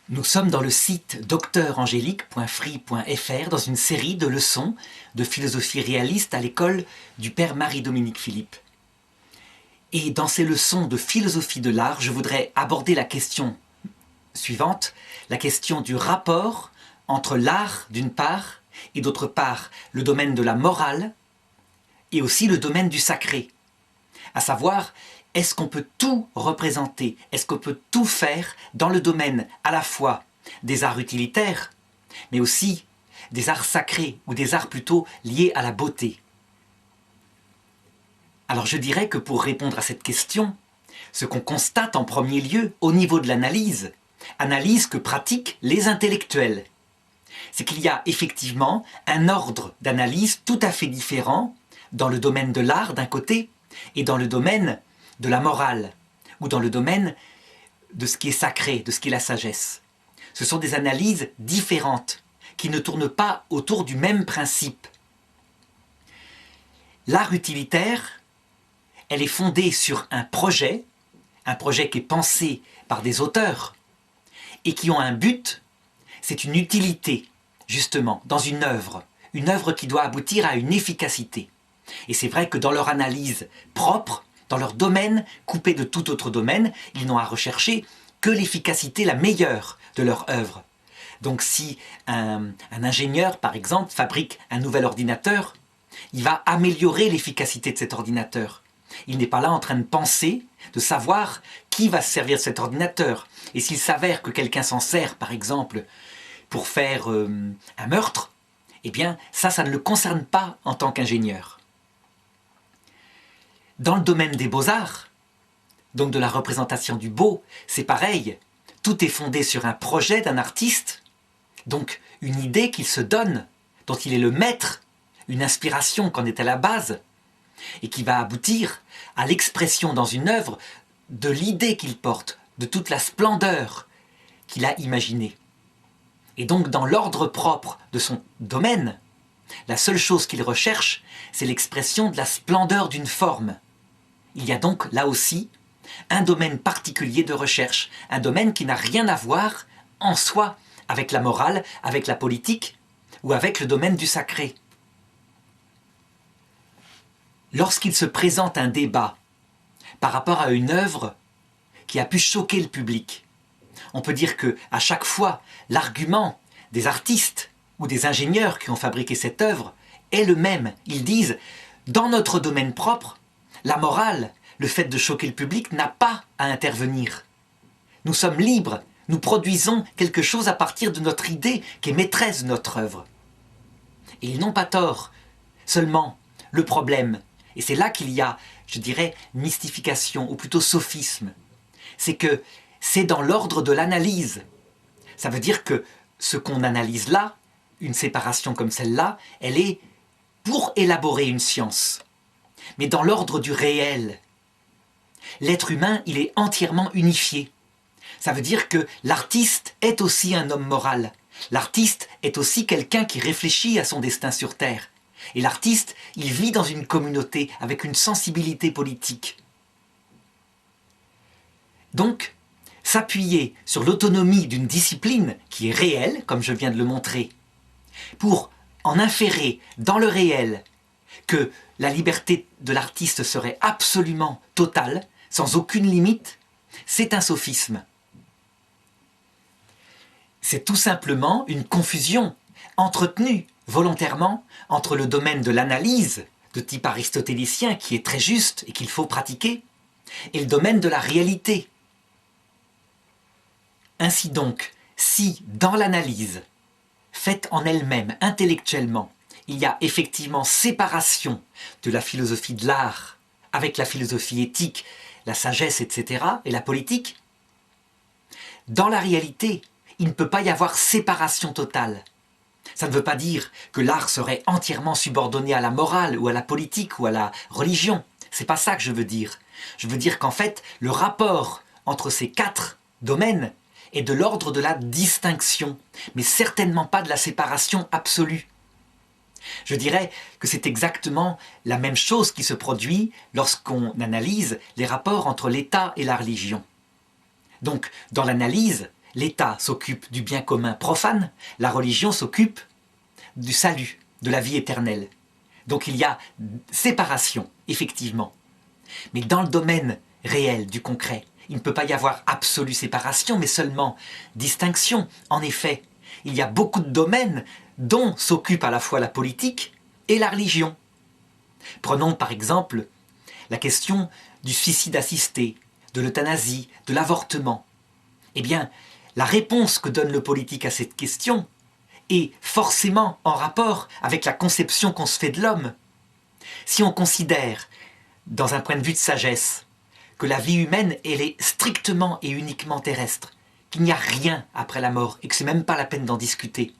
Nous sommes dans le site docteurangélique.free.fr dans une série de leçons de philosophie réaliste à l'école du père Marie-Dominique Philippe. Et dans ces leçons de philosophie de l'art, je voudrais aborder la question suivante, la question du rapport entre l'art d'une part et d'autre part le domaine de la morale et aussi le domaine du sacré. À savoir, est-ce qu'on peut tout représenter? Est-ce qu'on peut tout faire dans le domaine à la fois des arts utilitaires, mais aussi des arts sacrés, ou des arts plutôt liés à la beauté? Alors je dirais que pour répondre à cette question, ce qu'on constate en premier lieu au niveau de l'analyse, analyse que pratiquent les intellectuels, c'est qu'il y a effectivement un ordre d'analyse tout à fait différent dans le domaine de l'art d'un côté et dans le domaine de la morale, ou dans le domaine de ce qui est sacré, de ce qui est la sagesse. Ce sont des analyses différentes, qui ne tournent pas autour du même principe. L'art utilitaire, elle est fondée sur un projet qui est pensé par des auteurs, et qui ont un but, c'est une utilité, justement, dans une œuvre qui doit aboutir à une efficacité. Et c'est vrai que dans leur analyse propre, dans leur domaine, coupé de tout autre domaine, ils n'ont à rechercher que l'efficacité la meilleure de leur œuvre. Donc si un ingénieur, par exemple, fabrique un nouvel ordinateur, il va améliorer l'efficacité de cet ordinateur. Il n'est pas là en train de penser, de savoir qui va se servir de cet ordinateur. Et s'il s'avère que quelqu'un s'en sert, par exemple, pour faire un meurtre, eh bien, ça ne le concerne pas en tant qu'ingénieur. Dans le domaine des beaux-arts, donc de la représentation du beau, c'est pareil. Tout est fondé sur un projet d'un artiste, donc une idée qu'il se donne, dont il est le maître, une inspiration qu'en est à la base, et qui va aboutir à l'expression dans une œuvre de l'idée qu'il porte, de toute la splendeur qu'il a imaginée. Et donc dans l'ordre propre de son domaine, la seule chose qu'il recherche, c'est l'expression de la splendeur d'une forme. Il y a donc là aussi un domaine particulier de recherche, un domaine qui n'a rien à voir en soi avec la morale, avec la politique ou avec le domaine du sacré. Lorsqu'il se présente un débat par rapport à une œuvre qui a pu choquer le public, on peut dire qu'à chaque fois, l'argument des artistes ou des ingénieurs qui ont fabriqué cette œuvre est le même. Ils disent, dans notre domaine propre, la morale, le fait de choquer le public n'a pas à intervenir. Nous sommes libres, nous produisons quelque chose à partir de notre idée qui est maîtresse de notre œuvre. Et ils n'ont pas tort. Seulement, le problème, et c'est là qu'il y a, je dirais, mystification, ou plutôt sophisme, c'est que c'est dans l'ordre de l'analyse. Ça veut dire que ce qu'on analyse là, une séparation comme celle-là, elle est pour élaborer une science. Mais dans l'ordre du réel, l'être humain, il est entièrement unifié. Ça veut dire que l'artiste est aussi un homme moral. L'artiste est aussi quelqu'un qui réfléchit à son destin sur Terre. Et l'artiste, il vit dans une communauté avec une sensibilité politique. Donc, s'appuyer sur l'autonomie d'une discipline qui est réelle, comme je viens de le montrer, pour en inférer dans le réel que la liberté de l'artiste serait absolument totale, sans aucune limite, c'est un sophisme. C'est tout simplement une confusion entretenue volontairement entre le domaine de l'analyse de type aristotélicien qui est très juste et qu'il faut pratiquer, et le domaine de la réalité. Ainsi donc, si dans l'analyse, faite en elle-même intellectuellement, il y a effectivement séparation de la philosophie de l'art avec la philosophie éthique, la sagesse, etc., et la politique, dans la réalité, il ne peut pas y avoir séparation totale. Ça ne veut pas dire que l'art serait entièrement subordonné à la morale ou à la politique ou à la religion. C'est pas ça que je veux dire. Je veux dire qu'en fait, le rapport entre ces quatre domaines est de l'ordre de la distinction, mais certainement pas de la séparation absolue. Je dirais que c'est exactement la même chose qui se produit lorsqu'on analyse les rapports entre l'État et la religion. Donc, dans l'analyse, l'État s'occupe du bien commun profane, la religion s'occupe du salut, de la vie éternelle. Donc il y a séparation, effectivement. Mais dans le domaine réel, du concret, il ne peut pas y avoir absolue séparation, mais seulement distinction. En effet, il y a beaucoup de domaines dont s'occupe à la fois la politique et la religion. Prenons par exemple la question du suicide assisté, de l'euthanasie, de l'avortement. Eh bien, la réponse que donne le politique à cette question est forcément en rapport avec la conception qu'on se fait de l'homme. Si on considère, dans un point de vue de sagesse, que la vie humaine, elle est strictement et uniquement terrestre, qu'il n'y a rien après la mort et que c'est même pas la peine d'en discuter,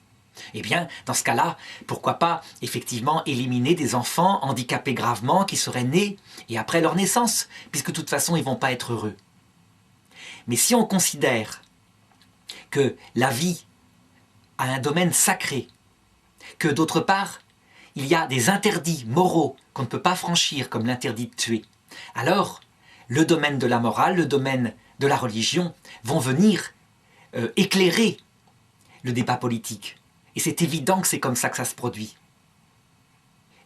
eh bien, dans ce cas-là, pourquoi pas effectivement éliminer des enfants handicapés gravement qui seraient nés et après leur naissance, puisque de toute façon ils ne vont pas être heureux. Mais si on considère que la vie a un domaine sacré, que d'autre part, il y a des interdits moraux qu'on ne peut pas franchir, comme l'interdit de tuer, alors le domaine de la morale, le domaine de la religion vont venir éclairer le débat politique. Et c'est évident que c'est comme ça que ça se produit.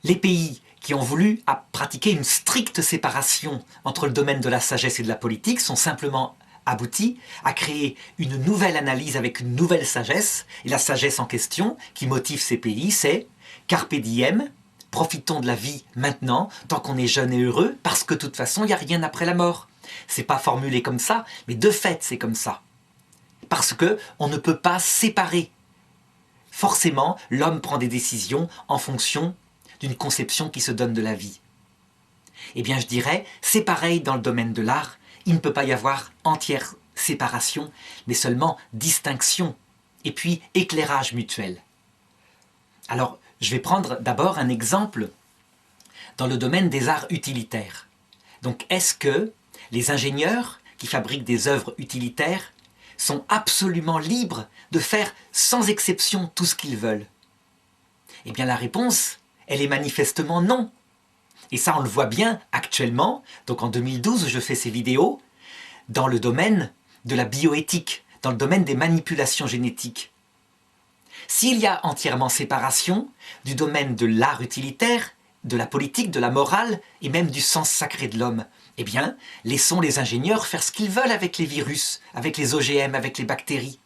Les pays qui ont voulu pratiquer une stricte séparation entre le domaine de la sagesse et de la politique sont simplement aboutis à créer une nouvelle analyse avec une nouvelle sagesse. Et la sagesse en question qui motive ces pays, c'est « Carpe diem », profitons de la vie maintenant, tant qu'on est jeune et heureux, parce que de toute façon, il n'y a rien après la mort. C'est pas formulé comme ça, mais de fait, c'est comme ça. Parce qu'on ne peut pas séparer. Forcément, l'homme prend des décisions en fonction d'une conception qui se donne de la vie. Eh bien, je dirais, c'est pareil dans le domaine de l'art. Il ne peut pas y avoir entière séparation, mais seulement distinction, et puis éclairage mutuel. Alors, je vais prendre d'abord un exemple dans le domaine des arts utilitaires. Donc, est-ce que les ingénieurs qui fabriquent des œuvres utilitaires sont absolument libres de faire sans exception tout ce qu'ils veulent? Eh bien la réponse, elle est manifestement non. Et ça on le voit bien actuellement, donc en 2012 je fais ces vidéos, dans le domaine de la bioéthique, dans le domaine des manipulations génétiques. S'il y a entièrement séparation du domaine de l'art utilitaire, de la politique, de la morale et même du sens sacré de l'homme, eh bien, laissons les ingénieurs faire ce qu'ils veulent avec les virus, avec les OGM, avec les bactéries.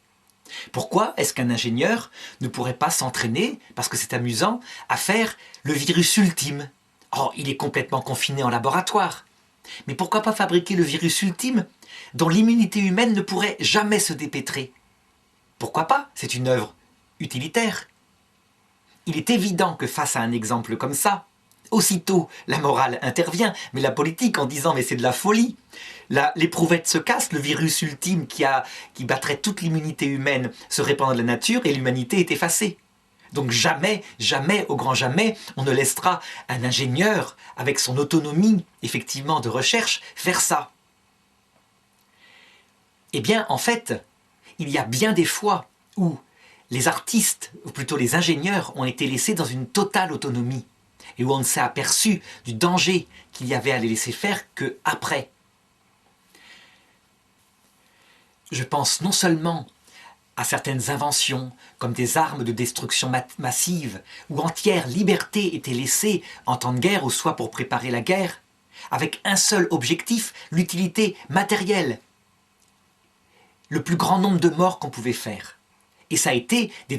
Pourquoi est-ce qu'un ingénieur ne pourrait pas s'entraîner, parce que c'est amusant, à faire le virus ultime? Oh, il est complètement confiné en laboratoire. Mais pourquoi pas fabriquer le virus ultime dont l'immunité humaine ne pourrait jamais se dépêtrer? Pourquoi pas? C'est une œuvre utilitaire. Il est évident que face à un exemple comme ça, aussitôt la morale intervient, mais la politique en disant mais c'est de la folie. L'éprouvette se casse, le virus ultime qui battrait toute l'immunité humaine se répand dans la nature et l'humanité est effacée. Donc jamais, jamais, au grand jamais, on ne laissera un ingénieur, avec son autonomie, effectivement, de recherche, faire ça. Eh bien, en fait, il y a bien des fois où les artistes, ou plutôt les ingénieurs, ont été laissés dans une totale autonomie, et où on ne s'est aperçu du danger qu'il y avait à les laisser faire qu'après. Je pense non seulement à certaines inventions, comme des armes de destruction massive, où entière liberté était laissée en temps de guerre ou soit pour préparer la guerre, avec un seul objectif, l'utilité matérielle. Le plus grand nombre de morts qu'on pouvait faire. Et ça a été des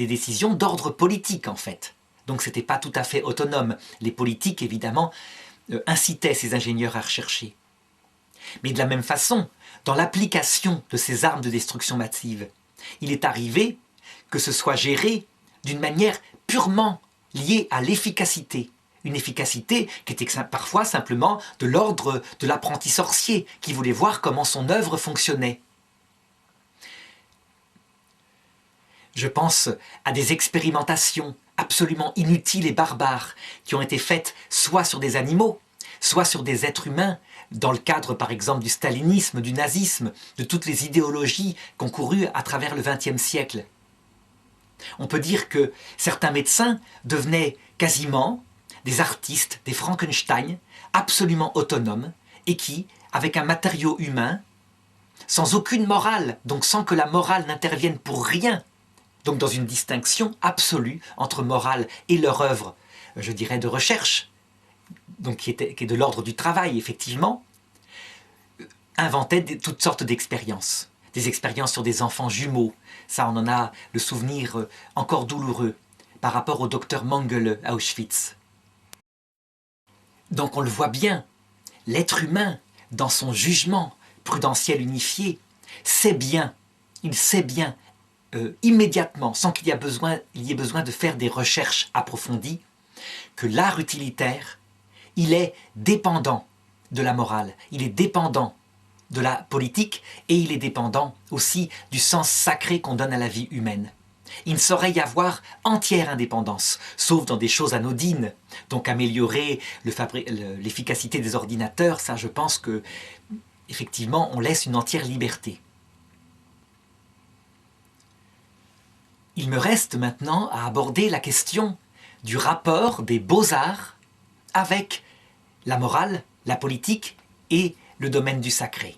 décisions d'ordre politique en fait. Donc ce n'était pas tout à fait autonome. Les politiques évidemment incitaient ces ingénieurs à rechercher. Mais de la même façon, dans l'application de ces armes de destruction massive, il est arrivé que ce soit géré d'une manière purement liée à l'efficacité. Une efficacité qui était parfois simplement de l'ordre de l'apprenti sorcier, qui voulait voir comment son œuvre fonctionnait. Je pense à des expérimentations absolument inutiles et barbares qui ont été faites soit sur des animaux, soit sur des êtres humains, dans le cadre par exemple du stalinisme, du nazisme, de toutes les idéologies concourues à travers le XXe siècle. On peut dire que certains médecins devenaient quasiment des artistes, des Frankenstein, absolument autonomes, et qui, avec un matériau humain, sans aucune morale, donc sans que la morale n'intervienne pour rien, donc dans une distinction absolue entre morale et leur œuvre, je dirais, de recherche, donc qui est de l'ordre du travail, effectivement, inventaient toutes sortes d'expériences. Des expériences sur des enfants jumeaux, ça on en a le souvenir encore douloureux, par rapport au docteur Mengele à Auschwitz. Donc on le voit bien, l'être humain, dans son jugement prudentiel unifié, sait bien, il sait bien, immédiatement, sans qu'il y ait besoin de faire des recherches approfondies, que l'art utilitaire, il est dépendant de la morale, il est dépendant de la politique et il est dépendant aussi du sens sacré qu'on donne à la vie humaine. Il ne saurait y avoir entière indépendance, sauf dans des choses anodines. Donc améliorer l'efficacité des ordinateurs, ça je pense que effectivement on laisse une entière liberté. Il me reste maintenant à aborder la question du rapport des beaux-arts avec la morale, la politique et le domaine du sacré.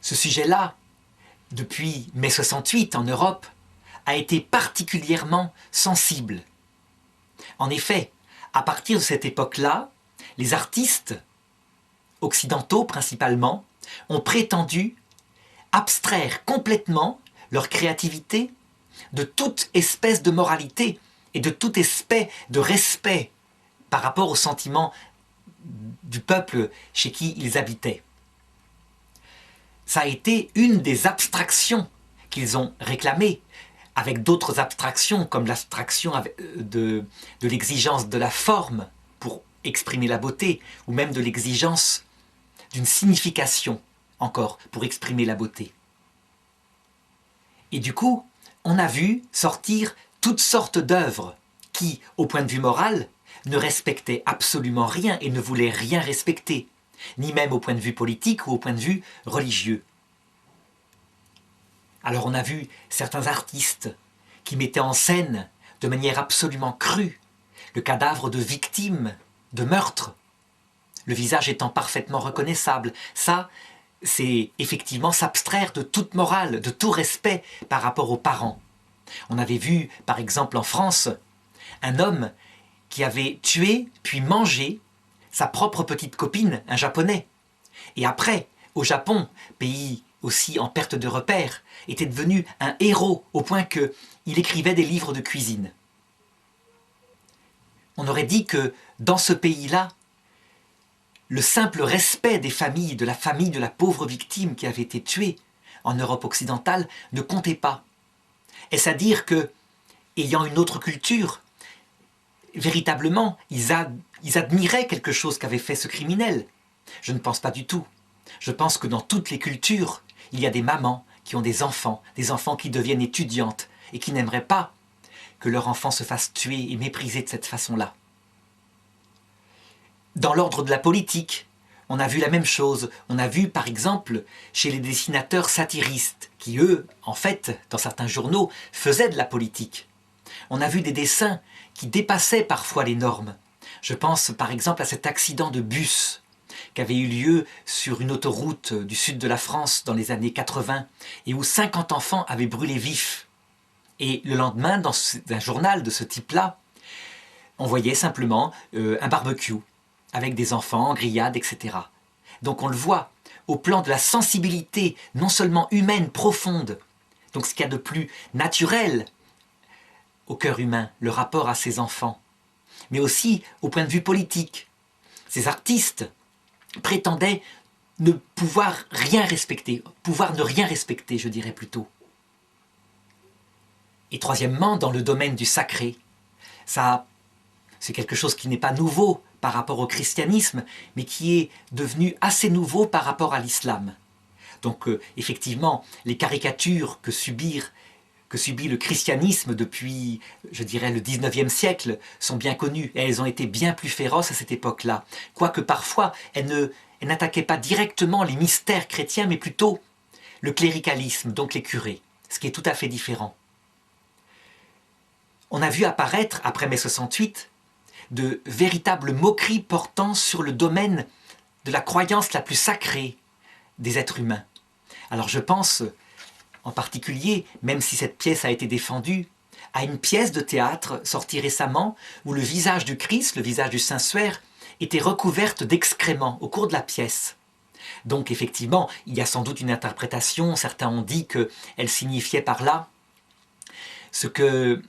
Ce sujet-là, depuis mai 68 en Europe, a été particulièrement sensible. En effet, à partir de cette époque-là, les artistes, occidentaux principalement, ont prétendu abstraire complètement leur créativité de toute espèce de moralité et de toute espèce de respect par rapport aux sentiments du peuple chez qui ils habitaient. Ça a été une des abstractions qu'ils ont réclamées, avec d'autres abstractions comme l'abstraction de l'exigence de la forme pour exprimer la beauté, ou même de l'exigence d'une signification encore pour exprimer la beauté. Et du coup, on a vu sortir toutes sortes d'œuvres qui, au point de vue moral, ne respectaient absolument rien et ne voulaient rien respecter, ni même au point de vue politique ou au point de vue religieux. Alors on a vu certains artistes qui mettaient en scène de manière absolument crue le cadavre de victimes de meurtres, le visage étant parfaitement reconnaissable. Ça, c'est effectivement s'abstraire de toute morale, de tout respect par rapport aux parents. On avait vu, par exemple en France, un homme qui avait tué puis mangé sa propre petite copine, un Japonais. Et après, au Japon, pays aussi en perte de repères, était devenu un héros au point qu'il écrivait des livres de cuisine. On aurait dit que dans ce pays-là, le simple respect des familles, de la famille de la pauvre victime qui avait été tuée en Europe occidentale, ne comptait pas. Est-ce à dire que, ayant une autre culture, véritablement, ils admiraient quelque chose qu'avait fait ce criminel? Je ne pense pas du tout. Je pense que dans toutes les cultures, il y a des mamans qui ont des enfants qui deviennent étudiantes et qui n'aimeraient pas que leur enfant se fasse tuer et mépriser de cette façon-là. Dans l'ordre de la politique, on a vu la même chose. On a vu, par exemple, chez les dessinateurs satiristes, qui eux, en fait, dans certains journaux, faisaient de la politique. On a vu des dessins qui dépassaient parfois les normes. Je pense, par exemple, à cet accident de bus qui avait eu lieu sur une autoroute du sud de la France dans les années 80 et où 50 enfants avaient brûlé vifs. Et le lendemain, dans un journal de ce type-là, on voyait simplement un barbecue avec des enfants en grillade, etc. Donc on le voit, au plan de la sensibilité non seulement humaine profonde, donc ce qu'il y a de plus naturel au cœur humain, le rapport à ses enfants, mais aussi au point de vue politique. Ces artistes prétendaient ne pouvoir rien respecter, pouvoir ne rien respecter, je dirais plutôt. Et troisièmement, dans le domaine du sacré, ça, c'est quelque chose qui n'est pas nouveau par rapport au christianisme, mais qui est devenu assez nouveau par rapport à l'islam. Donc effectivement, les caricatures que subit le christianisme depuis, je dirais, le 19e siècle sont bien connues et elles ont été bien plus féroces à cette époque-là. Quoique parfois, elles n'attaquaient pas directement les mystères chrétiens, mais plutôt le cléricalisme, donc les curés, ce qui est tout à fait différent. On a vu apparaître, après mai 68, de véritables moqueries portant sur le domaine de la croyance la plus sacrée des êtres humains. Alors je pense en particulier, même si cette pièce a été défendue, à une pièce de théâtre sortie récemment où le visage du Christ, le visage du Saint-Suaire, était recouverte d'excréments au cours de la pièce. Donc effectivement, il y a sans doute une interprétation, certains ont dit qu'elle signifiait par là ce que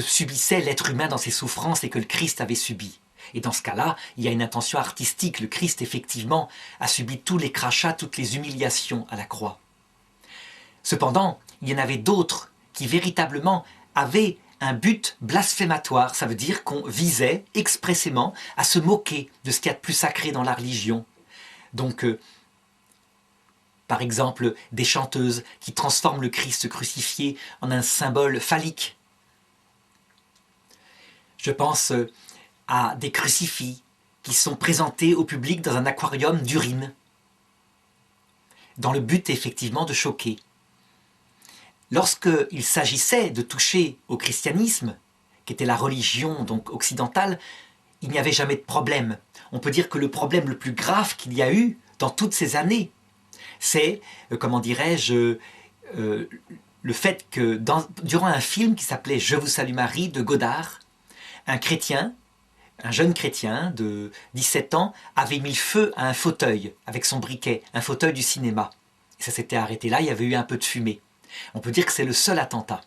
subissait l'être humain dans ses souffrances et que le Christ avait subi. Et dans ce cas-là, il y a une intention artistique. Le Christ, effectivement, a subi tous les crachats, toutes les humiliations à la croix. Cependant, il y en avait d'autres qui véritablement avaient un but blasphématoire. Ça veut dire qu'on visait expressément à se moquer de ce qu'il y a de plus sacré dans la religion. Donc, par exemple, des chanteuses qui transforment le Christ crucifié en un symbole phallique. Je pense à des crucifix qui sont présentés au public dans un aquarium d'urine, dans le but effectivement de choquer. Lorsqu'il s'agissait de toucher au christianisme, qui était la religion donc occidentale, il n'y avait jamais de problème. On peut dire que le problème le plus grave qu'il y a eu dans toutes ces années, c'est, comment dirais-je, le fait que durant un film qui s'appelait « Je vous salue Marie » de Godard, un chrétien, un jeune chrétien de 17 ans, avait mis le feu à un fauteuil avec son briquet, un fauteuil du cinéma. Et ça s'était arrêté là, il y avait eu un peu de fumée. On peut dire que c'est le seul attentat.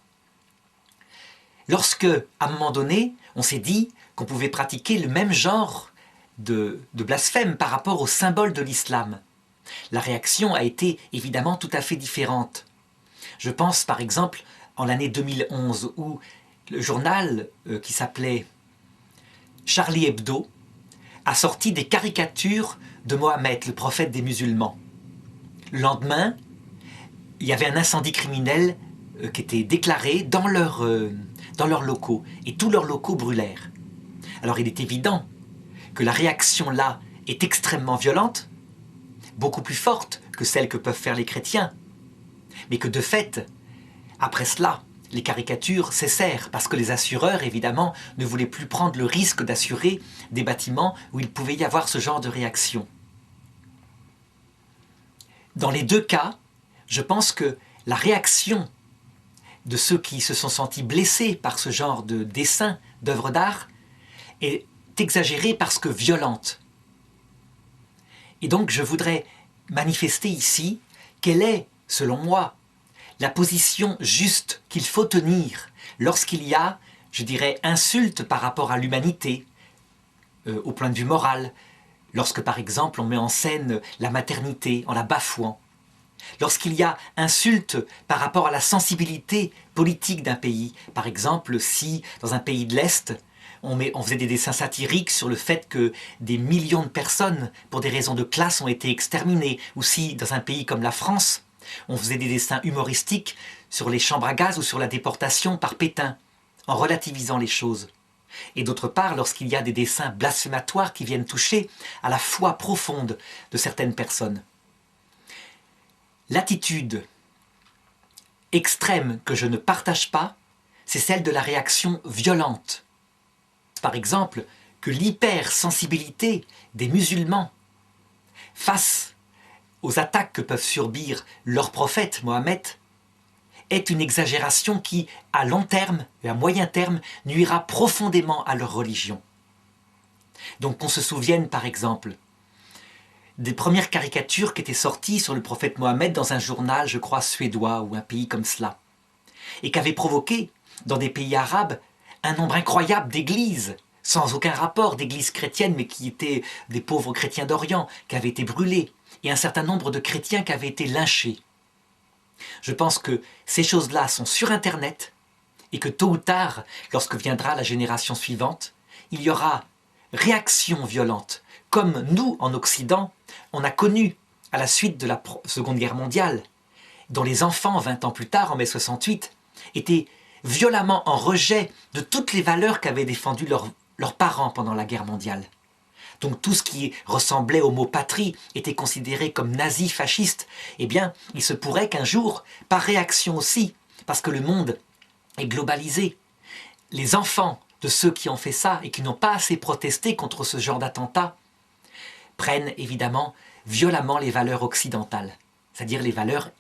Lorsque, à un moment donné, on s'est dit qu'on pouvait pratiquer le même genre de blasphème par rapport au symbole de l'islam, la réaction a été évidemment tout à fait différente. Je pense par exemple en l'année 2011 où le journal qui s'appelait Charlie Hebdo a sorti des caricatures de Mohammed, le prophète des musulmans. Le lendemain, il y avait un incendie criminel qui était déclaré dans leurs locaux et tous leurs locaux brûlèrent. Alors il est évident que la réaction là est extrêmement violente, beaucoup plus forte que celle que peuvent faire les chrétiens, mais que de fait, après cela, les caricatures cessèrent parce que les assureurs, évidemment, ne voulaient plus prendre le risque d'assurer des bâtiments où il pouvait y avoir ce genre de réaction. Dans les deux cas, je pense que la réaction de ceux qui se sont sentis blessés par ce genre de dessin, d'œuvres d'art, est exagérée parce que violente. Et donc je voudrais manifester ici quelle est, selon moi, la position juste qu'il faut tenir lorsqu'il y a, je dirais, insulte par rapport à l'humanité, au point de vue moral, lorsque par exemple on met en scène la maternité en la bafouant, lorsqu'il y a insulte par rapport à la sensibilité politique d'un pays, par exemple si dans un pays de l'Est, on faisait des dessins satiriques sur le fait que des millions de personnes, pour des raisons de classe, ont été exterminées, ou si dans un pays comme la France, on faisait des dessins humoristiques sur les chambres à gaz ou sur la déportation par Pétain, en relativisant les choses. Et d'autre part, lorsqu'il y a des dessins blasphématoires qui viennent toucher à la foi profonde de certaines personnes. L'attitude extrême que je ne partage pas, c'est celle de la réaction violente. Par exemple, que l'hypersensibilité des musulmans face aux attaques que peuvent subir leur prophète Mohammed est une exagération qui, à long terme et à moyen terme, nuira profondément à leur religion. Donc qu'on se souvienne par exemple des premières caricatures qui étaient sorties sur le prophète Mohammed dans un journal, je crois, suédois ou un pays comme cela, et qui avaient provoqué, dans des pays arabes, un nombre incroyable d'églises, sans aucun rapport d'églises chrétiennes, mais qui étaient des pauvres chrétiens d'Orient, qui avaient été brûlés, et un certain nombre de chrétiens qui avaient été lynchés. Je pense que ces choses-là sont sur Internet, et que tôt ou tard, lorsque viendra la génération suivante, il y aura réaction violente, comme nous, en Occident, on a connu à la suite de la Seconde Guerre mondiale, dont les enfants, 20 ans plus tard, en mai 68, étaient violemment en rejet de toutes les valeurs qu'avaient défendues leurs parents pendant la guerre mondiale. Donc tout ce qui ressemblait au mot patrie était considéré comme nazi, fasciste. Eh bien, il se pourrait qu'un jour, par réaction aussi, parce que le monde est globalisé, les enfants de ceux qui ont fait ça et qui n'ont pas assez protesté contre ce genre d'attentat, prennent évidemment violemment les valeurs occidentales, c'est-à-dire les valeurs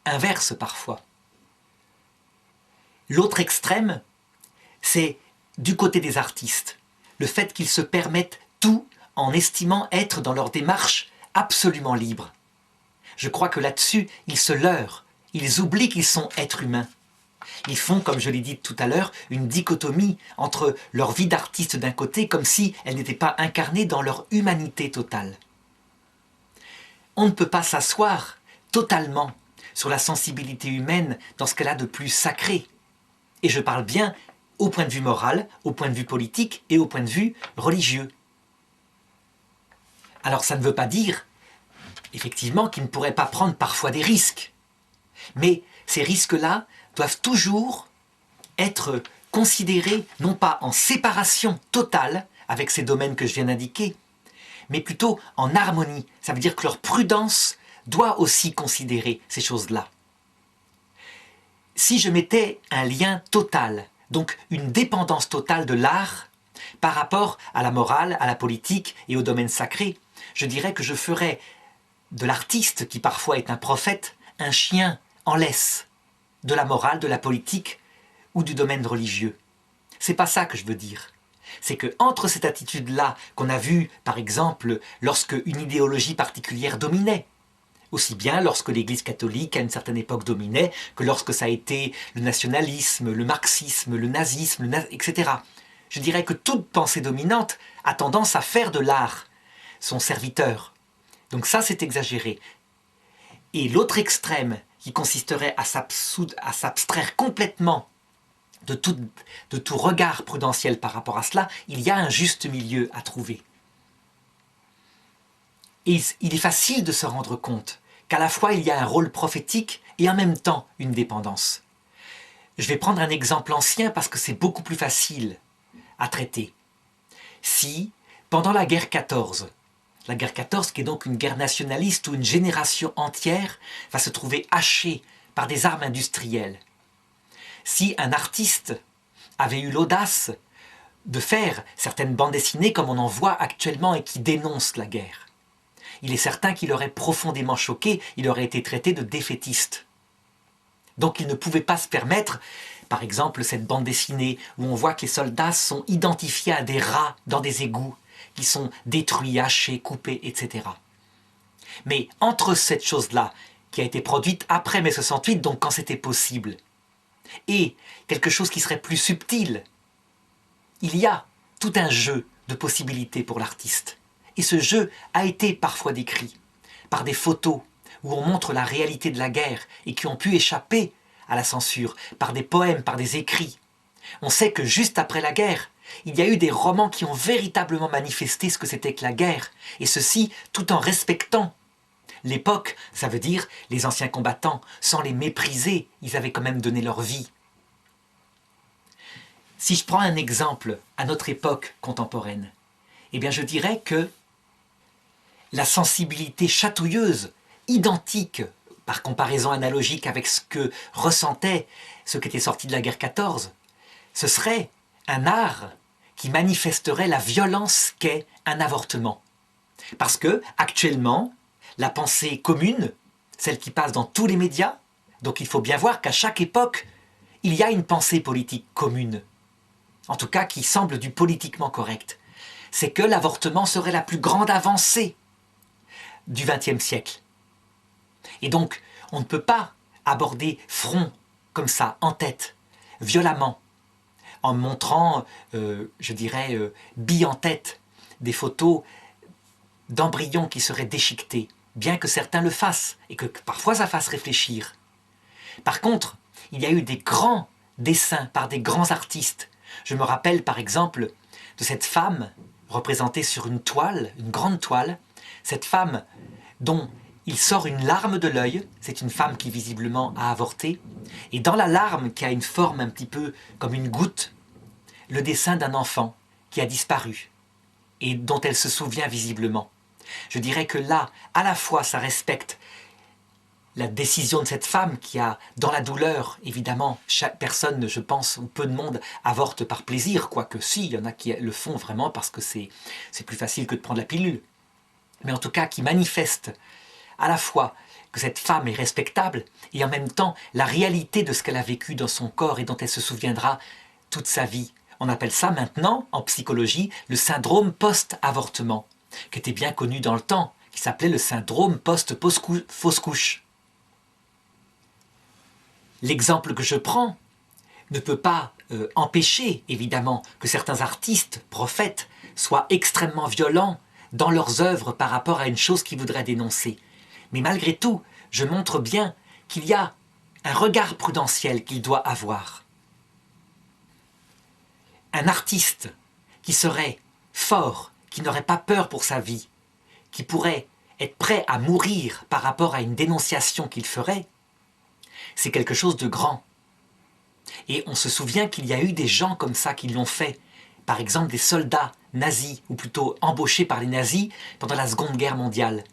inverse parfois. L'autre extrême, c'est du côté des artistes, le fait qu'ils se permettent tout en estimant être dans leur démarche absolument libre. Je crois que là-dessus, ils se leurrent, ils oublient qu'ils sont êtres humains. Ils font, comme je l'ai dit tout à l'heure, une dichotomie entre leur vie d'artiste d'un côté, comme si elle n'était pas incarnée dans leur humanité totale. On ne peut pas s'asseoir totalement sur la sensibilité humaine dans ce qu'elle a de plus sacré. Et je parle bien au point de vue moral, au point de vue politique et au point de vue religieux. Alors ça ne veut pas dire, effectivement, qu'ils ne pourraient pas prendre parfois des risques. Mais ces risques-là doivent toujours être considérés, non pas en séparation totale avec ces domaines que je viens d'indiquer, mais plutôt en harmonie. Ça veut dire que leur prudence doit aussi considérer ces choses-là. Si je mettais un lien total, donc une dépendance totale de l'art par rapport à la morale, à la politique et au domaine sacré, je dirais que je ferais de l'artiste, qui parfois est un prophète, un chien en laisse de la morale, de la politique ou du domaine religieux. C'est pas ça que je veux dire. C'est que entre cette attitude-là qu'on a vue, par exemple, lorsque une idéologie particulière dominait, aussi bien lorsque l'Église catholique à une certaine époque dominait, que lorsque ça a été le nationalisme, le marxisme, le nazisme, etc. Je dirais que toute pensée dominante a tendance à faire de l'art son serviteur. Donc ça, c'est exagéré. Et l'autre extrême, qui consisterait à s'abstraire complètement de tout regard prudentiel par rapport à cela, il y a un juste milieu à trouver. Et il est facile de se rendre compte qu'à la fois il y a un rôle prophétique et en même temps une dépendance. Je vais prendre un exemple ancien parce que c'est beaucoup plus facile à traiter. Si, pendant la guerre 14 qui est donc une guerre nationaliste où une génération entière va se trouver hachée par des armes industrielles, si un artiste avait eu l'audace de faire certaines bandes dessinées comme on en voit actuellement et qui dénoncent la guerre, il est certain qu'il aurait profondément choqué, il aurait été traité de défaitiste. Donc il ne pouvait pas se permettre, par exemple, cette bande dessinée où on voit que les soldats sont identifiés à des rats dans des égouts, qui sont détruits, hachés, coupés, etc. Mais entre cette chose-là, qui a été produite après mai 68, donc quand c'était possible, et quelque chose qui serait plus subtil, il y a tout un jeu de possibilités pour l'artiste. Et ce jeu a été parfois décrit par des photos où on montre la réalité de la guerre et qui ont pu échapper à la censure, par des poèmes, par des écrits. On sait que juste après la guerre, il y a eu des romans qui ont véritablement manifesté ce que c'était que la guerre, et ceci tout en respectant l'époque, ça veut dire les anciens combattants, sans les mépriser, ils avaient quand même donné leur vie. Si je prends un exemple à notre époque contemporaine, eh bien je dirais que la sensibilité chatouilleuse, identique, par comparaison analogique avec ce que ressentait ce qui était sorti de la guerre 14, ce serait un art qui manifesterait la violence qu'est un avortement. Parce que, actuellement, la pensée commune, celle qui passe dans tous les médias, donc il faut bien voir qu'à chaque époque, il y a une pensée politique commune, en tout cas qui semble du politiquement correct, c'est que l'avortement serait la plus grande avancée du XXe siècle. Et donc, on ne peut pas aborder front comme ça, en tête, violemment, en montrant, je dirais, bille en tête, des photos d'embryons qui seraient déchiquetés, bien que certains le fassent, et que parfois ça fasse réfléchir. Par contre, il y a eu des grands dessins par des grands artistes. Je me rappelle par exemple de cette femme représentée sur une toile, une grande toile, cette femme dont il sort une larme de l'œil, c'est une femme qui visiblement a avorté, et dans la larme qui a une forme un petit peu comme une goutte, le dessin d'un enfant qui a disparu et dont elle se souvient visiblement. Je dirais que là, à la fois ça respecte la décision de cette femme qui a, dans la douleur, évidemment, chaque personne, je pense, ou peu de monde, avorte par plaisir, quoique si, il y en a qui le font vraiment parce que c'est plus facile que de prendre la pilule. Mais en tout cas, qui manifeste à la fois que cette femme est respectable, et en même temps la réalité de ce qu'elle a vécu dans son corps et dont elle se souviendra toute sa vie. On appelle ça maintenant, en psychologie, le syndrome post-avortement, qui était bien connu dans le temps, qui s'appelait le syndrome post-fausse couche. L'exemple que je prends ne peut pas empêcher, évidemment, que certains artistes, prophètes, soient extrêmement violents dans leurs œuvres par rapport à une chose qu'ils voudraient dénoncer. Mais malgré tout, je montre bien qu'il y a un regard prudentiel qu'il doit avoir. Un artiste qui serait fort, qui n'aurait pas peur pour sa vie, qui pourrait être prêt à mourir par rapport à une dénonciation qu'il ferait, c'est quelque chose de grand. Et on se souvient qu'il y a eu des gens comme ça qui l'ont fait. Par exemple, des soldats nazis, ou plutôt embauchés par les nazis pendant la Seconde Guerre mondiale,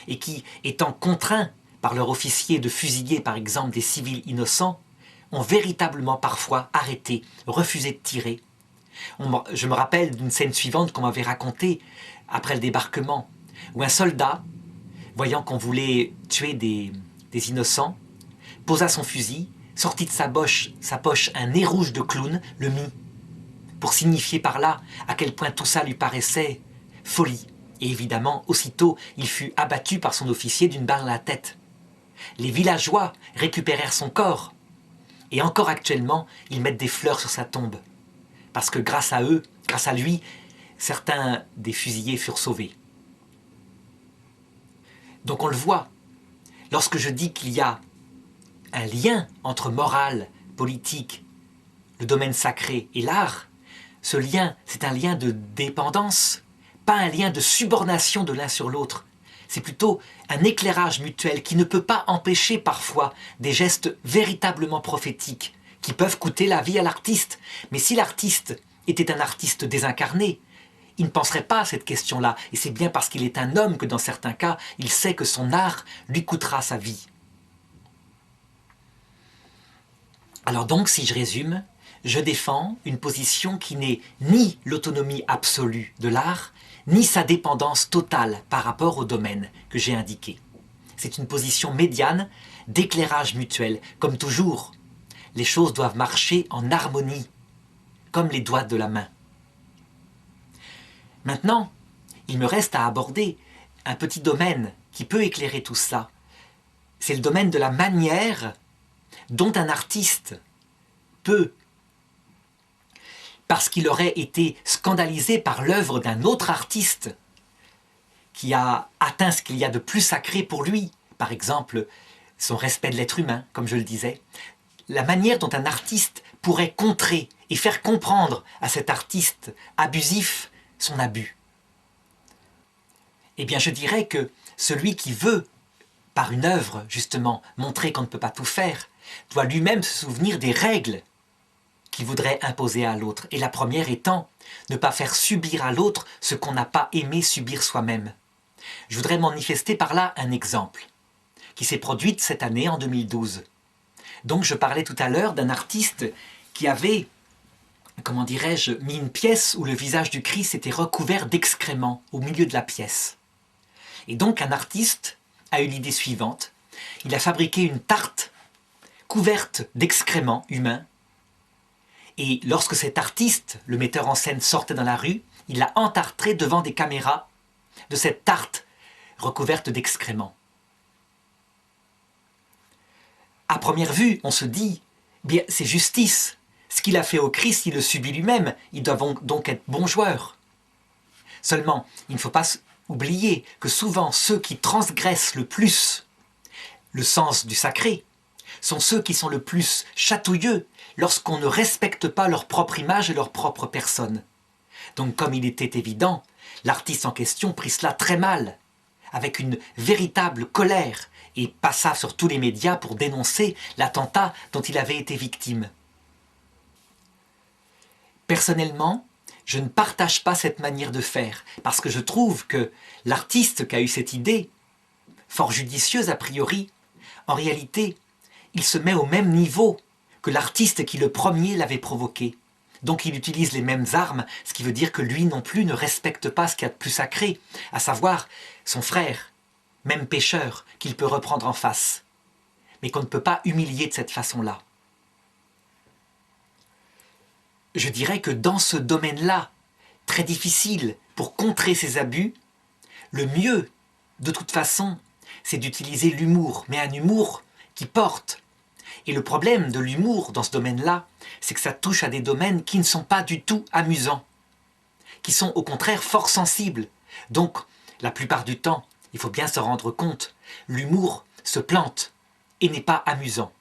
et qui, étant contraints par leur officier de fusiller par exemple des civils innocents, ont véritablement parfois arrêté, refusé de tirer. Je me rappelle d'une scène suivante qu'on m'avait racontée après le débarquement, où un soldat, voyant qu'on voulait tuer des innocents, posa son fusil, sortit de sa poche un nez rouge de clown, le mit, pour signifier par là à quel point tout ça lui paraissait folie. Et évidemment, aussitôt, il fut abattu par son officier d'une balle à la tête. Les villageois récupérèrent son corps, et encore actuellement, ils mettent des fleurs sur sa tombe, parce que grâce à eux, grâce à lui, certains des fusillés furent sauvés. Donc on le voit, lorsque je dis qu'il y a un lien entre morale, politique, le domaine sacré et l'art, ce lien, c'est un lien de dépendance, pas un lien de subordination de l'un sur l'autre. C'est plutôt un éclairage mutuel qui ne peut pas empêcher parfois des gestes véritablement prophétiques qui peuvent coûter la vie à l'artiste. Mais si l'artiste était un artiste désincarné, il ne penserait pas à cette question-là. Et c'est bien parce qu'il est un homme que dans certains cas, il sait que son art lui coûtera sa vie. Alors donc, si je résume, je défends une position qui n'est ni l'autonomie absolue de l'art, ni sa dépendance totale par rapport au domaine que j'ai indiqué. C'est une position médiane d'éclairage mutuel. Comme toujours, les choses doivent marcher en harmonie, comme les doigts de la main. Maintenant, il me reste à aborder un petit domaine qui peut éclairer tout ça. C'est le domaine de la manière dont un artiste peut, parce qu'il aurait été scandalisé par l'œuvre d'un autre artiste qui a atteint ce qu'il y a de plus sacré pour lui, par exemple son respect de l'être humain, comme je le disais, la manière dont un artiste pourrait contrer et faire comprendre à cet artiste abusif son abus. Eh bien, je dirais que celui qui veut, par une œuvre, justement, montrer qu'on ne peut pas tout faire, doit lui-même se souvenir des règles qu'il voudrait imposer à l'autre. Et la première étant, ne pas faire subir à l'autre ce qu'on n'a pas aimé subir soi-même. Je voudrais manifester par là un exemple, qui s'est produit cette année, en 2012. Donc je parlais tout à l'heure d'un artiste qui avait, comment dirais-je, mis une pièce où le visage du Christ était recouvert d'excréments au milieu de la pièce. Et donc un artiste a eu l'idée suivante. Il a fabriqué une tarte couverte d'excréments humains. Et lorsque cet artiste, le metteur en scène, sortait dans la rue, il l'a entartré devant des caméras de cette tarte recouverte d'excréments. À première vue, on se dit, bien, c'est justice. Ce qu'il a fait au Christ, il le subit lui-même. Il doit donc être bon joueur. Seulement, il ne faut pas oublier que souvent ceux qui transgressent le plus le sens du sacré sont ceux qui sont le plus chatouilleux lorsqu'on ne respecte pas leur propre image et leur propre personne. Donc comme il était évident, l'artiste en question prit cela très mal, avec une véritable colère, et passa sur tous les médias pour dénoncer l'attentat dont il avait été victime. Personnellement, je ne partage pas cette manière de faire, parce que je trouve que l'artiste qui a eu cette idée, fort judicieuse a priori, en réalité, il se met au même niveau que l'artiste qui le premier l'avait provoqué. Donc il utilise les mêmes armes, ce qui veut dire que lui non plus ne respecte pas ce qu'il y a de plus sacré, à savoir son frère. même pécheur, qu'il peut reprendre en face, mais qu'on ne peut pas humilier de cette façon-là. Je dirais que dans ce domaine-là, très difficile pour contrer ces abus, le mieux, de toute façon, c'est d'utiliser l'humour, mais un humour qui porte. Et le problème de l'humour dans ce domaine-là, c'est que ça touche à des domaines qui ne sont pas du tout amusants, qui sont au contraire fort sensibles. Donc, la plupart du temps, il faut bien se rendre compte, l'humour se plante et n'est pas amusant.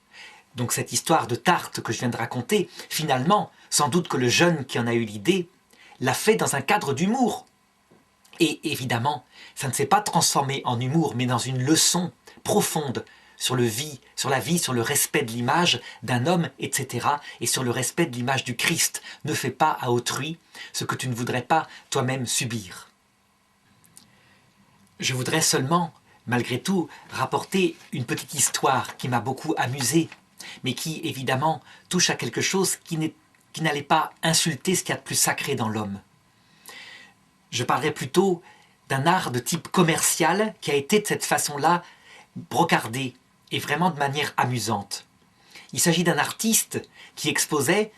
Donc cette histoire de tarte que je viens de raconter, finalement, sans doute que le jeune qui en a eu l'idée l'a fait dans un cadre d'humour. Et évidemment, ça ne s'est pas transformé en humour, mais dans une leçon profonde sur la vie, sur le respect de l'image d'un homme, etc. et sur le respect de l'image du Christ. Ne fais pas à autrui ce que tu ne voudrais pas toi-même subir. Je voudrais seulement, malgré tout, rapporter une petite histoire qui m'a beaucoup amusé, mais qui, évidemment, touche à quelque chose qui n'allait pas insulter ce qu'il y a de plus sacré dans l'homme. Je parlerai plutôt d'un art de type commercial qui a été de cette façon-là brocardé, et vraiment de manière amusante. Il s'agit d'un artiste qui exposait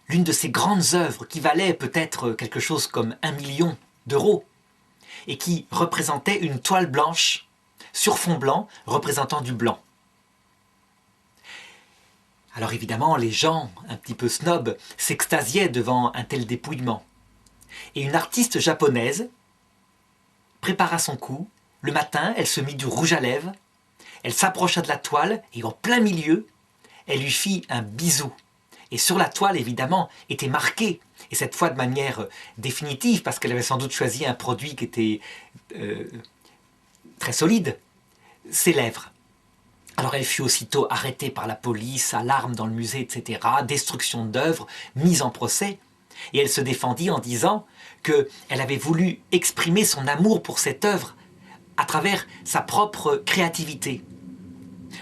l'une de ses grandes œuvres qui valait peut-être quelque chose comme 1 million d'euros et qui représentait une toile blanche sur fond blanc représentant du blanc. Alors évidemment, les gens, un petit peu snobs, s'extasiaient devant un tel dépouillement. Et une artiste japonaise prépara son coup. Le matin, elle se mit du rouge à lèvres, elle s'approcha de la toile et en plein milieu, elle lui fit un bisou. Et sur la toile, évidemment, était marqué, et cette fois de manière définitive, parce qu'elle avait sans doute choisi un produit qui était très solide, ses lèvres. Alors elle fut aussitôt arrêtée par la police, alarme dans le musée, etc., destruction d'œuvres, mise en procès, et elle se défendit en disant qu'elle avait voulu exprimer son amour pour cette œuvre à travers sa propre créativité.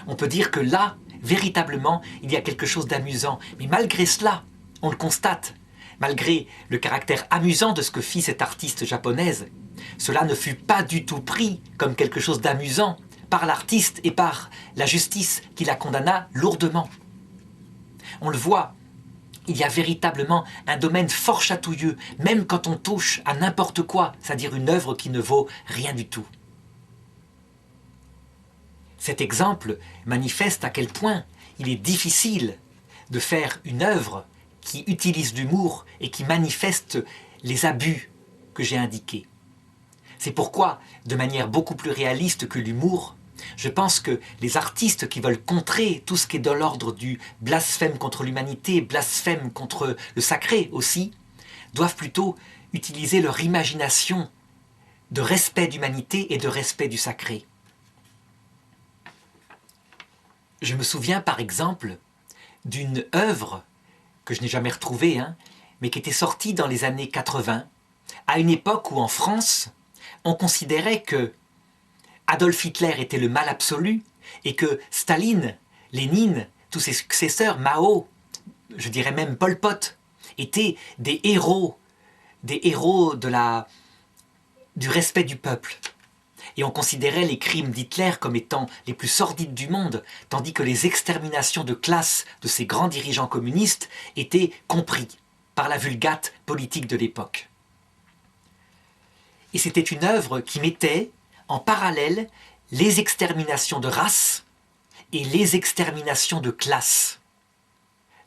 On peut dire que là, véritablement, il y a quelque chose d'amusant. Mais malgré cela, on le constate, malgré le caractère amusant de ce que fit cette artiste japonaise, cela ne fut pas du tout pris comme quelque chose d'amusant par l'artiste et par la justice qui la condamna lourdement. On le voit, il y a véritablement un domaine fort chatouilleux, même quand on touche à n'importe quoi, c'est-à-dire une œuvre qui ne vaut rien du tout. Cet exemple manifeste à quel point il est difficile de faire une œuvre qui utilise l'humour et qui manifeste les abus que j'ai indiqués. C'est pourquoi, de manière beaucoup plus réaliste que l'humour, je pense que les artistes qui veulent contrer tout ce qui est de l'ordre du blasphème contre l'humanité, blasphème contre le sacré aussi, doivent plutôt utiliser leur imagination de respect d'humanité et de respect du sacré. Je me souviens par exemple d'une œuvre que je n'ai jamais retrouvée, mais qui était sortie dans les années 80, à une époque où en France, on considérait que Adolf Hitler était le mal absolu et que Staline, Lénine, tous ses successeurs, Mao, je dirais même Pol Pot, étaient des héros du respect du peuple. Et on considérait les crimes d'Hitler comme étant les plus sordides du monde, tandis que les exterminations de classe de ces grands dirigeants communistes étaient compris par la vulgate politique de l'époque. Et c'était une œuvre qui mettait en parallèle les exterminations de race et les exterminations de classe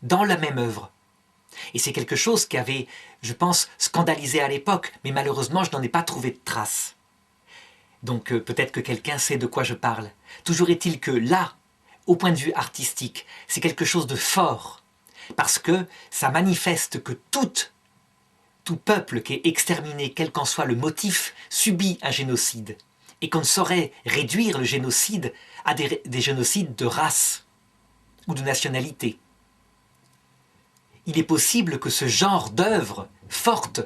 dans la même œuvre. Et c'est quelque chose qui avait, je pense, scandalisé à l'époque, mais malheureusement je n'en ai pas trouvé de traces. Donc peut-être que quelqu'un sait de quoi je parle. Toujours est-il que là, au point de vue artistique, c'est quelque chose de fort, parce que ça manifeste que tout peuple qui est exterminé, quel qu'en soit le motif, subit un génocide, et qu'on ne saurait réduire le génocide à des génocides de race ou de nationalité. Il est possible que ce genre d'œuvre forte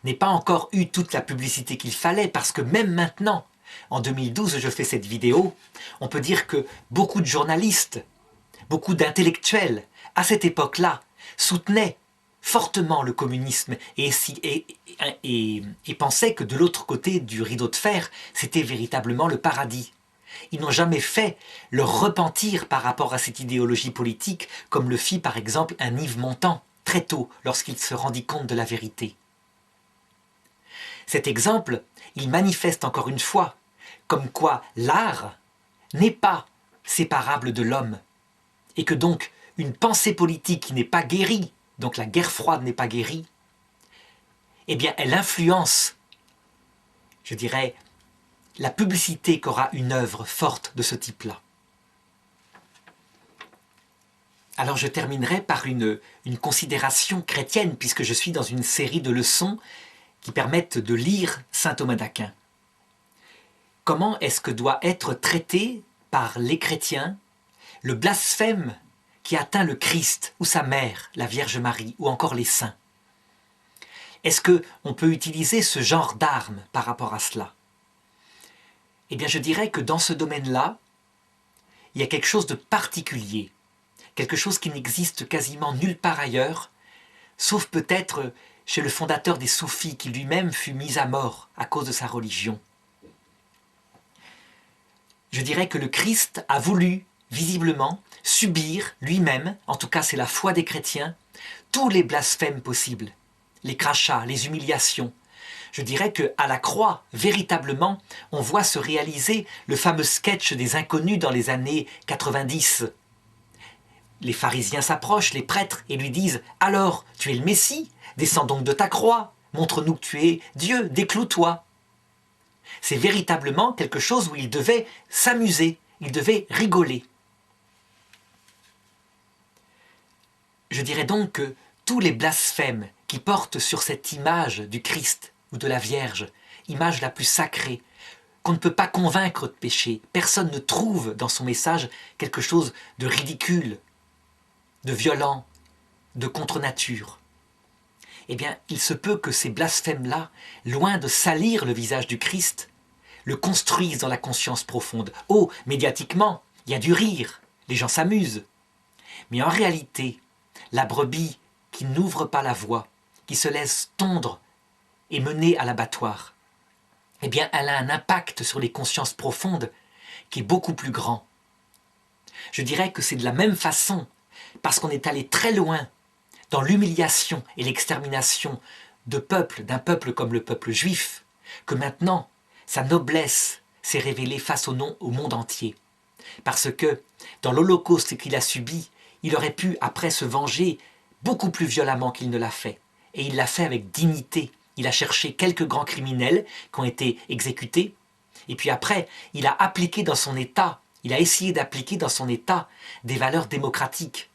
n'ait pas encore eu toute la publicité qu'il fallait, parce que même maintenant, en 2012, je fais cette vidéo, on peut dire que beaucoup de journalistes, beaucoup d'intellectuels, à cette époque-là, soutenaient fortement le communisme et pensaient que de l'autre côté du rideau de fer, c'était véritablement le paradis. Ils n'ont jamais fait leur repentir par rapport à cette idéologie politique, comme le fit par exemple un Yves Montand, très tôt, lorsqu'il se rendit compte de la vérité. Cet exemple, il manifeste encore une fois, comme quoi l'art n'est pas séparable de l'homme, et que donc une pensée politique qui n'est pas guérie, donc la guerre froide n'est pas guérie, eh bien elle influence, je dirais, la publicité qu'aura une œuvre forte de ce type-là. Alors je terminerai par une considération chrétienne, puisque je suis dans une série de leçons qui permettent de lire saint Thomas d'Aquin. Comment est-ce que doit être traité par les chrétiens le blasphème qui atteint le Christ ou sa mère, la Vierge Marie, ou encore les saints? Est-ce qu'on peut utiliser ce genre d'armes par rapport à cela? Eh bien, je dirais que dans ce domaine-là, il y a quelque chose de particulier, quelque chose qui n'existe quasiment nulle part ailleurs, sauf peut-être chez le fondateur des soufis, qui lui-même fut mis à mort à cause de sa religion. Je dirais que le Christ a voulu, visiblement, subir lui-même, en tout cas c'est la foi des chrétiens, tous les blasphèmes possibles, les crachats, les humiliations. Je dirais qu'à la croix, véritablement, on voit se réaliser le fameux sketch des inconnus dans les années 90. Les pharisiens s'approchent, les prêtres, et lui disent « Alors, tu es le Messie, descends donc de ta croix, montre-nous que tu es Dieu, décloue-toi ». C'est véritablement quelque chose où il devait s'amuser, il devait rigoler. Je dirais donc que tous les blasphèmes qui portent sur cette image du Christ ou de la Vierge, image la plus sacrée, qu'on ne peut pas convaincre de péché, personne ne trouve dans son message quelque chose de ridicule, de violent, de contre-nature. Eh bien, il se peut que ces blasphèmes-là, loin de salir le visage du Christ, le construisent dans la conscience profonde. Oh, médiatiquement, il y a du rire, les gens s'amusent. Mais en réalité, la brebis qui n'ouvre pas la voie, qui se laisse tondre et mener à l'abattoir, eh bien, elle a un impact sur les consciences profondes qui est beaucoup plus grand. Je dirais que c'est de la même façon, parce qu'on est allé très loin dans l'humiliation et l'extermination d'un peuple comme le peuple juif, que maintenant, sa noblesse s'est révélée face au monde entier. Parce que, dans l'Holocauste qu'il a subi, il aurait pu, après, se venger beaucoup plus violemment qu'il ne l'a fait. Et il l'a fait avec dignité. Il a cherché quelques grands criminels qui ont été exécutés. Et puis après, il a appliqué dans son État, il a essayé d'appliquer dans son État des valeurs démocratiques.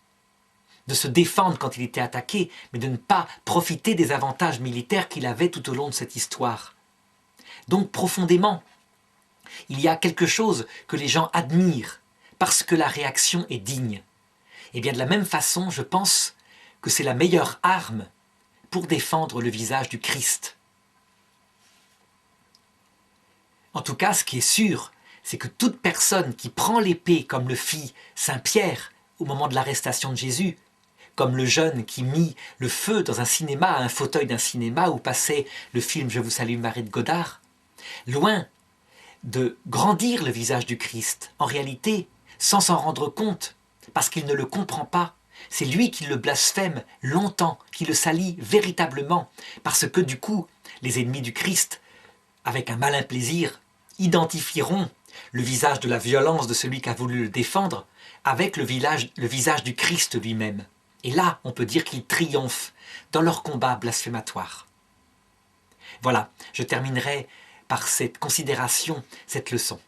De se défendre quand il était attaqué, mais de ne pas profiter des avantages militaires qu'il avait tout au long de cette histoire. Donc profondément, il y a quelque chose que les gens admirent, parce que la réaction est digne. Et bien de la même façon, je pense que c'est la meilleure arme pour défendre le visage du Christ. En tout cas, ce qui est sûr, c'est que toute personne qui prend l'épée comme le fit Saint Pierre au moment de l'arrestation de Jésus, comme le jeune qui mit le feu dans un cinéma, à un fauteuil d'un cinéma où passait le film Je vous salue Marie de Godard, loin de grandir le visage du Christ, en réalité, sans s'en rendre compte, parce qu'il ne le comprend pas, c'est lui qui le blasphème longtemps, qui le salit véritablement, parce que du coup, les ennemis du Christ, avec un malin plaisir, identifieront le visage de la violence de celui qui a voulu le défendre avec le visage du Christ lui-même. Et là, on peut dire qu'ils triomphent dans leur combat blasphématoire. Voilà, je terminerai par cette considération, cette leçon.